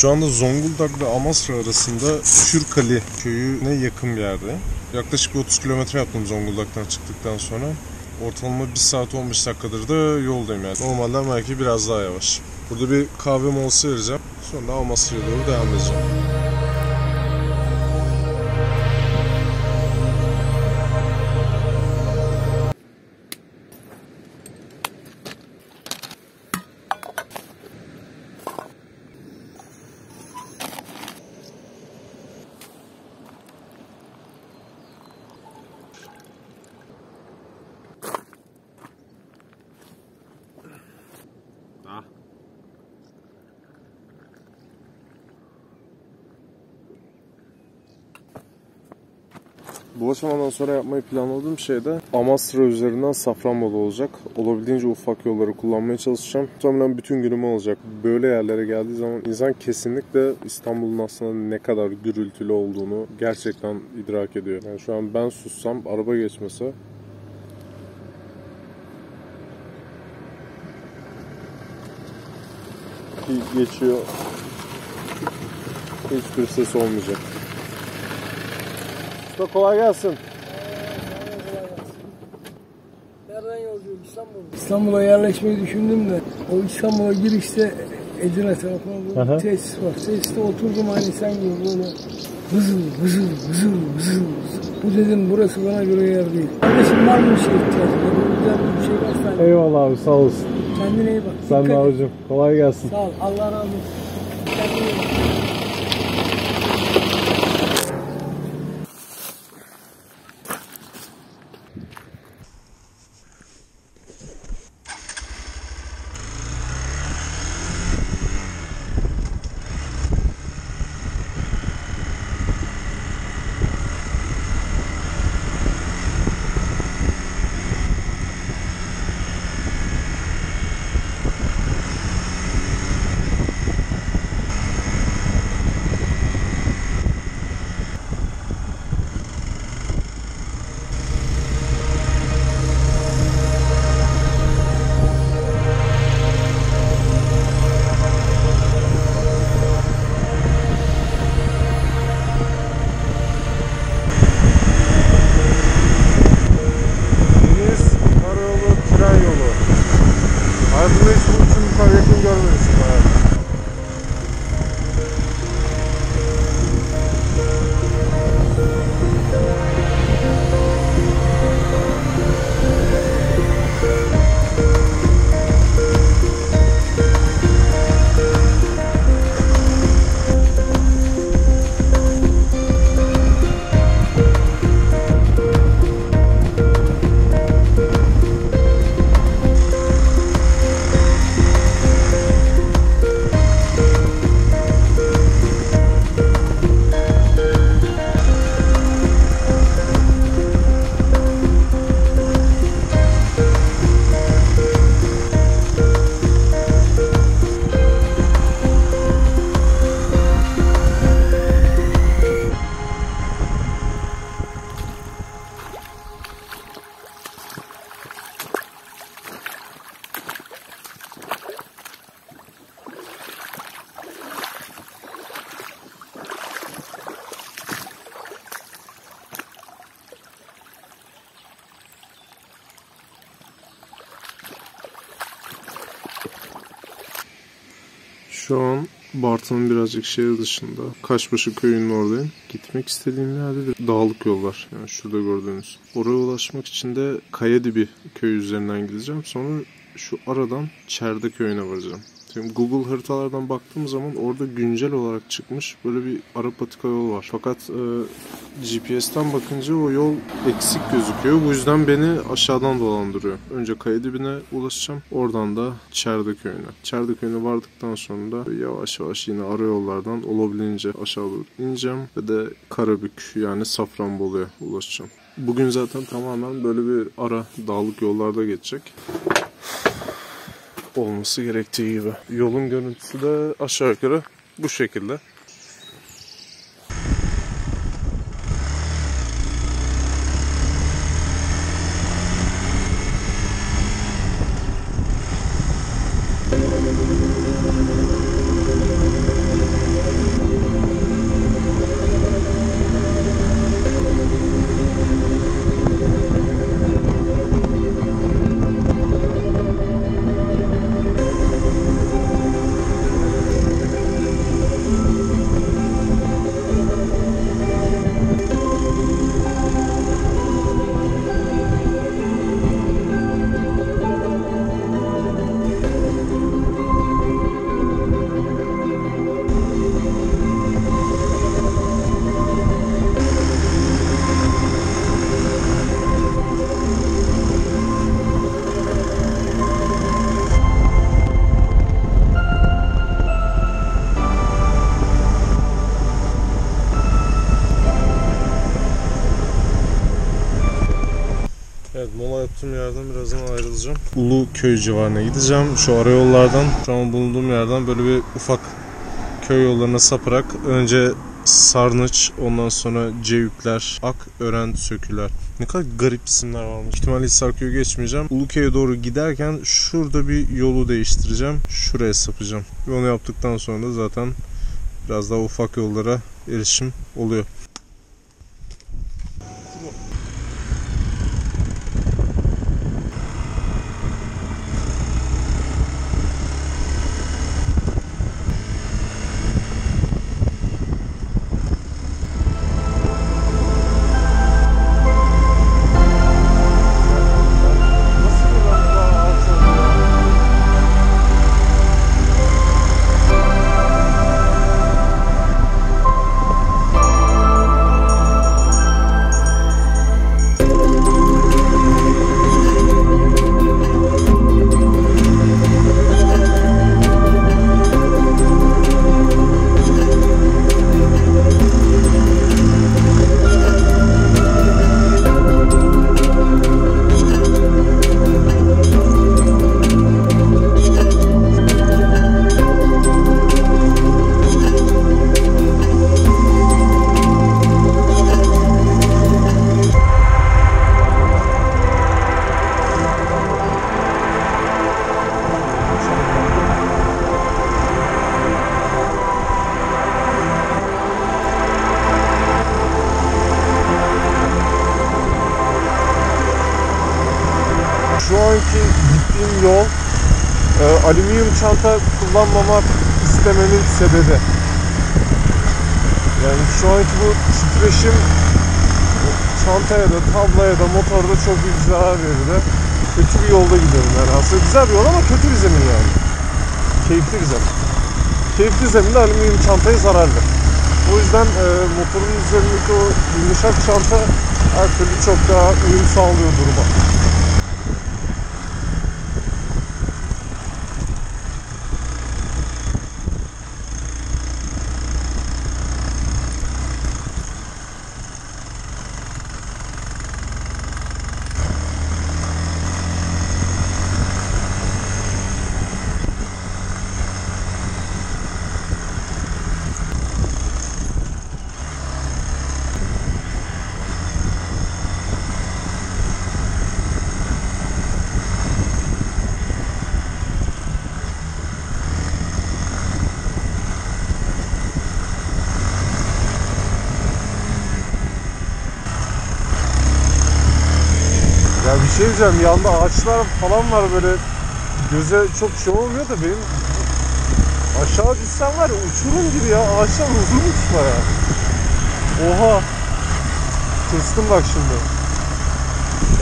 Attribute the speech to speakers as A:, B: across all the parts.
A: Şu anda Zonguldak'la Amasra arasında Kürkali köyüne yakın bir yerde. Yaklaşık bir 30 kilometre yaptım Zonguldak'tan çıktıktan sonra. Ortalama 1 saat 15 dakikadır da yoldayım yani. Normalden belki biraz daha yavaş. Burada bir kahve molası vereceğim. Sonra Amasra'ya doğru devam edeceğim. Bu aşamadan sonra yapmayı planladığım şey de Amasra üzerinden Safranbolu olacak. Olabildiğince ufak yolları kullanmaya çalışacağım. Muhtemelen bütün günümü alacak. Böyle yerlere geldiği zaman insan kesinlikle İstanbul'un aslında ne kadar gürültülü olduğunu gerçekten idrak ediyor. Yani şu an ben sussam, araba geçmese geçiyor. Hiçbir ses olmayacak. Usta kolay gelsin.
B: Nereden yolcuyum? İstanbul'a yerleşmeyi düşündüm de o İstanbul'a girişte Edirne tarafına tesis var. Tesiste oturdum aynı sen gibi böyle vızıl vızıl vızıl vızıl. Bu dedim burası bana göre yer değil. Kardeşim var mı bir şey ihtiyacın? Güzel bir şey varsa.
C: Eyvallah abi sağ olasın.
B: Kendine iyi bak.
C: Sen de abicim. Kolay gelsin.
B: Sağ ol. Allah razı olsun. Kendine iyi bak.
A: Hayatımda hiç bu üçün bu kadar yakın görmemiştim hayatım. Şu an Bartın'ın birazcık şehir dışında Kaşbaşı köyünün oradayım. Gitmek istediğim yerde de dağlık yol var. Yani şurada gördüğünüz. Oraya ulaşmak için de Kayadibi köyü üzerinden gideceğim. Sonra şu aradan Çerde köyüne varacağım. Şimdi Google haritalardan baktığım zaman orada güncel olarak çıkmış böyle bir ara patika yol var. Fakat GPS'ten bakınca o yol eksik gözüküyor. Bu yüzden beni aşağıdan dolandırıyor. Önce Kayadibi'ne ulaşacağım. Oradan da Çerde köyüne. Çerde köyüne vardıktan sonra da yavaş yavaş yine ara yollardan olabildiğince aşağı doğru ineceğim. Ve de Karabük yani Safranbolu'ya ulaşacağım. Bugün zaten tamamen böyle bir ara dağlık yollarda geçecek. Olması gerektiği gibi. Yolun görüntüsü de aşağı yukarı bu şekilde. yattığım yerden birazdan ayrılacağım. Uluköy civarına gideceğim. Şu arayollardan, şu an bulunduğum yerden böyle bir ufak köy yollarına saparak önce Sarnıç, ondan sonra Cevükler, Akören, Söküler. Ne kadar garip isimler varmış. İhtimalle Hisarköy'ü geçmeyeceğim. Uluköy'e doğru giderken şurada bir yolu değiştireceğim. Şuraya sapacağım. Ve onu yaptıktan sonra da zaten biraz daha ufak yollara erişim oluyor. Şu anki gittiğim yol alüminyum çanta kullanmamak istememin sebebi. Yani şu anki bu titreşim çantaya da tablaya da motorda çok büyük zarar verir. Kötü bir yolda gidiyorum yani. Aslında güzel bir yol ama kötü bir zemin yani. Keyifli bir zemin. Keyifli zeminde alüminyum çantaya zarar verir. O yüzden motorun üzerindeki o yumuşak çanta her türlü çok daha uyum sağlıyor duruma. Ya bir şey diyeceğim, yanda ağaçlar falan var, böyle göze çok şey olmuyor da benim aşağı düşsem var ya, uçurum gibi ya, ağaçlar uzunmuş bayağı. Oha! Tırstım bak şimdi.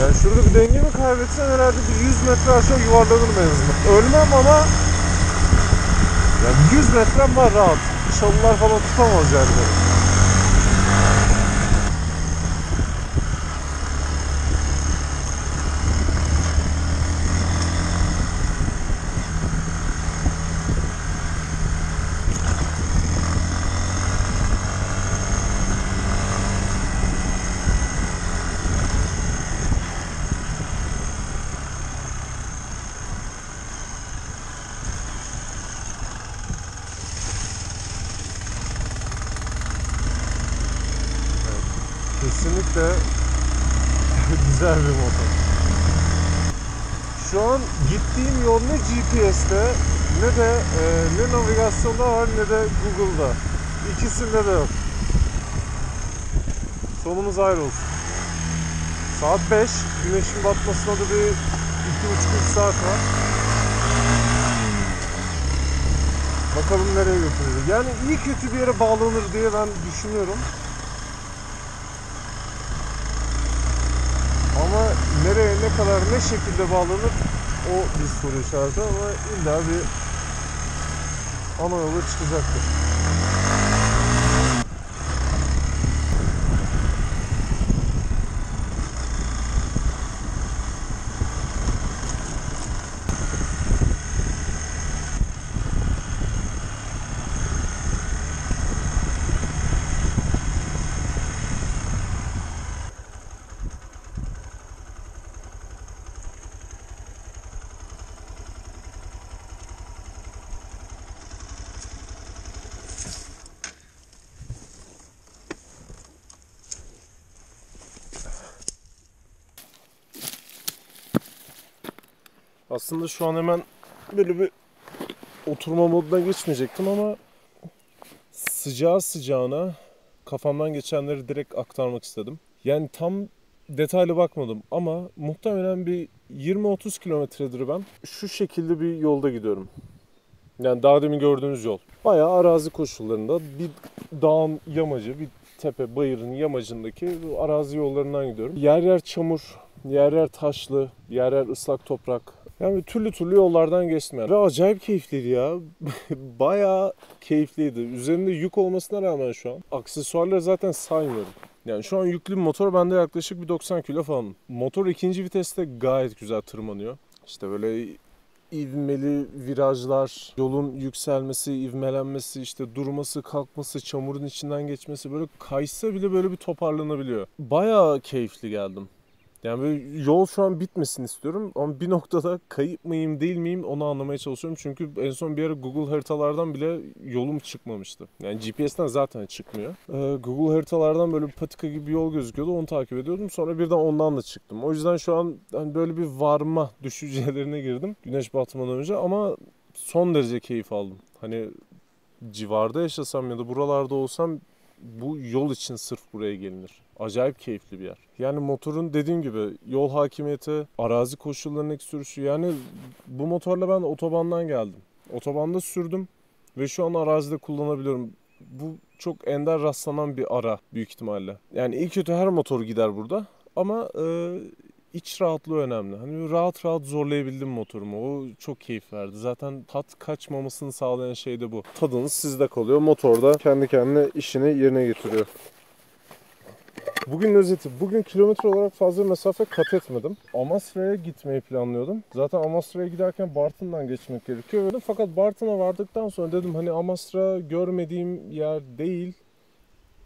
A: Yani şurada bir dengemi kaybetsem herhalde bir 100 metre aşağı yuvarlanırım en azından. Ölmem ama yani 100 metrem var rahat. Çalılar falan tutamaz yani beni. Kesinlikle güzel bir motor. Şu an gittiğim yol ne GPS'te ne de ne navigasyonda var ne de Google'da. İkisinde de yok. Sonumuz ayrı olsun. Saat 5. Güneşin batmasına da bir 2,5-3 saat var. Bakalım nereye götürür. Yani iyi kötü bir yere bağlanır diye ben düşünüyorum. Ama nereye, ne kadar, ne şekilde bağlanır o bir soru işareti, ama illa bir ana yola çıkacaktır. Aslında şu an hemen böyle bir oturma moduna geçmeyecektim ama sıcağı sıcağına kafamdan geçenleri direkt aktarmak istedim. Yani tam detaylı bakmadım ama muhtemelen bir 20-30 kilometredir ben şu şekilde bir yolda gidiyorum. Yani daha demin gördüğünüz yol. Bayağı arazi koşullarında bir dağın yamacı, bir tepe, bayırın yamacındaki arazi yollarından gidiyorum. Yer yer çamur, yer yer taşlı, yer yer ıslak toprak. Yani türlü türlü yollardan geçtim yani. Ve acayip keyifliydi ya. Bayağı keyifliydi. Üzerinde yük olmasına rağmen şu an. Aksesuarları zaten saymıyorum. Yani şu an yüklü bir motor bende yaklaşık bir 90 kilo falan. Motor ikinci viteste gayet güzel tırmanıyor. İşte böyle ivmeli virajlar, yolun yükselmesi, ivmelenmesi, işte durması, kalkması, çamurun içinden geçmesi, böyle kaysa bile böyle bir toparlanabiliyor. Bayağı keyifli geldim. Yani böyle yol şu an bitmesin istiyorum ama bir noktada kayıp mıyım değil miyim onu anlamaya çalışıyorum. Çünkü en son bir ara Google haritalardan bile yolum çıkmamıştı. Yani GPS'ten zaten çıkmıyor. Google haritalardan böyle bir patika gibi bir yol gözüküyordu, onu takip ediyordum. Sonra birden ondan da çıktım. O yüzden şu an hani böyle bir varma düşüncelerine girdim güneş batmadan önce ama son derece keyif aldım. Hani civarda yaşasam ya da buralarda olsam bu yol için sırf buraya gelinir. Acayip keyifli bir yer. Yani motorun dediğim gibi yol hakimiyeti, arazi koşullarındaki sürüşü. Yani bu motorla ben otobandan geldim. Otobanda sürdüm ve şu an arazide kullanabiliyorum. Bu çok ender rastlanan bir ara büyük ihtimalle. Yani iyi kötü her motor gider burada ama iç rahatlığı önemli. Hani rahat rahat zorlayabildim motorumu. O çok keyif verdi. Zaten tat kaçmamasını sağlayan şey de bu. Tadınız sizde kalıyor. Motorda kendi kendine işini yerine getiriyor. Bugün özeti. Bugün kilometre olarak fazla mesafe kat etmedim. Amasra'ya gitmeyi planlıyordum. Zaten Amasra'ya giderken Bartın'dan geçmek gerekiyor. Fakat Bartın'a vardıktan sonra dedim hani Amasra görmediğim yer değil.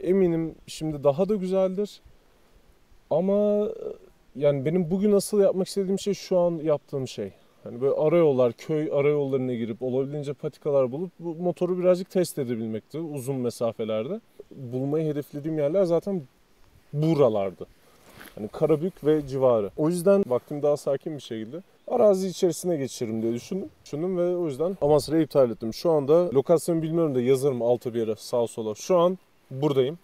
A: Eminim şimdi daha da güzeldir. Ama yani benim bugün asıl yapmak istediğim şey şu an yaptığım şey. Hani böyle arayollar, köy arayollarına girip olabildiğince patikalar bulup bu motoru birazcık test edebilmekti uzun mesafelerde. Bulmayı hedeflediğim yerler zaten buralardı. Hani Karabük ve civarı. O yüzden vaktim daha sakin bir şekilde arazi içerisine geçirim diye düşündüm ve o yüzden Amasra'yı iptal ettim. Şu anda lokasyonu bilmiyorum da yazarım alta bir yere sağa sola. Şu an buradayım.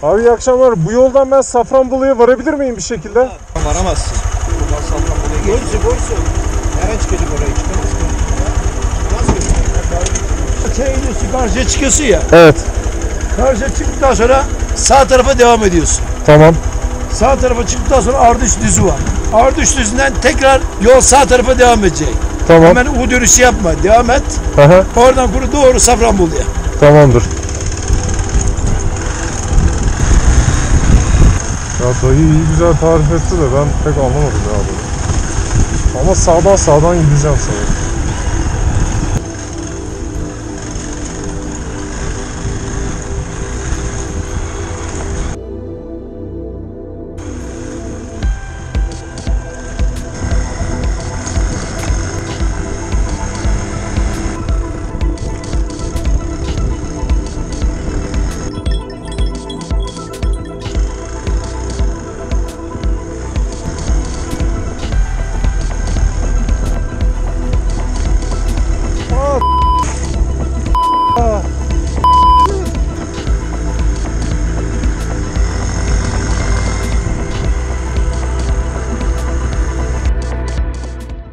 A: Abi iyi akşamlar. Bu yoldan ben Safranbolu'ya varabilir miyim bir şekilde?
D: Varamazsın. Buradan Safranbolu'ya Borsu. Nereden çıkacak oraya? Çıkamaz ki. Nasıl? Karşıya çıkıyorsun ya.
A: Evet.
D: Karşıya çıktıktan sonra sağ tarafa devam ediyorsun.
A: Tamam.
D: Sağ tarafa çıktıktan sonra Arduç düzü var. Arduç düzünden tekrar yol sağ tarafa devam edecek.
A: Tamam.
D: Hemen U dönüşü yapma. Devam et.
A: Aha.
D: Oradan doğru Safranbolu'ya.
A: Tamamdır. Ya dayı iyi güzel tarif etti de ben pek anlamadım ya bunu. Ama sağdan gideceğim sana.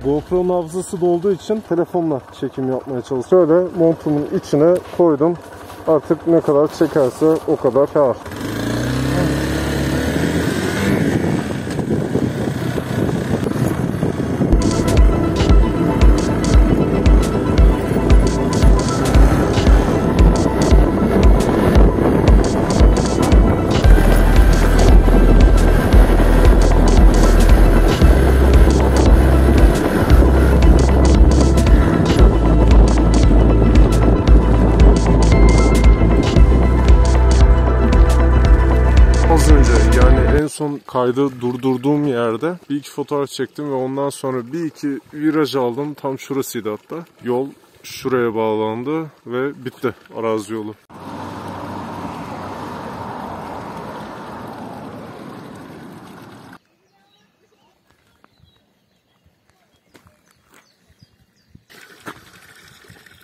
A: GoPro'nun hafızası dolduğu için telefonla çekim yapmaya çalışıyorum. Şöyle montumun içine koydum. Artık ne kadar çekerse o kadar kâr. Son kaydı durdurduğum yerde bir iki fotoğraf çektim ve ondan sonra bir iki viraj aldım. Tam şurasıydı hatta. Yol şuraya bağlandı ve bitti arazi yolu.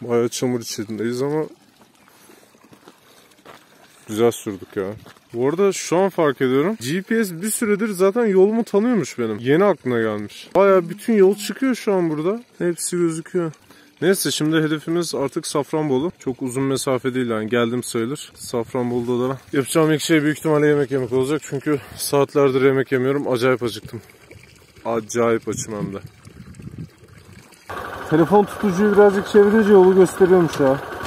A: Bayağı çamur içindeyiz ama güzel sürdük ya. Bu arada şu an fark ediyorum. GPS bir süredir zaten yolumu tanıyormuş benim. Yeni aklına gelmiş. Bayağı bütün yol çıkıyor şu an burada. Hepsi gözüküyor. Neyse şimdi hedefimiz artık Safranbolu. Çok uzun mesafe değil yani, geldim sayılır. Safranbolu'da da yapacağım ilk şey büyük ihtimalle yemek yemek olacak. Çünkü saatlerdir yemek yemiyorum. Acayip acıktım. Acayip açım hem de. Telefon tutucuyu birazcık çevirince yolu gösteriyormuş ya.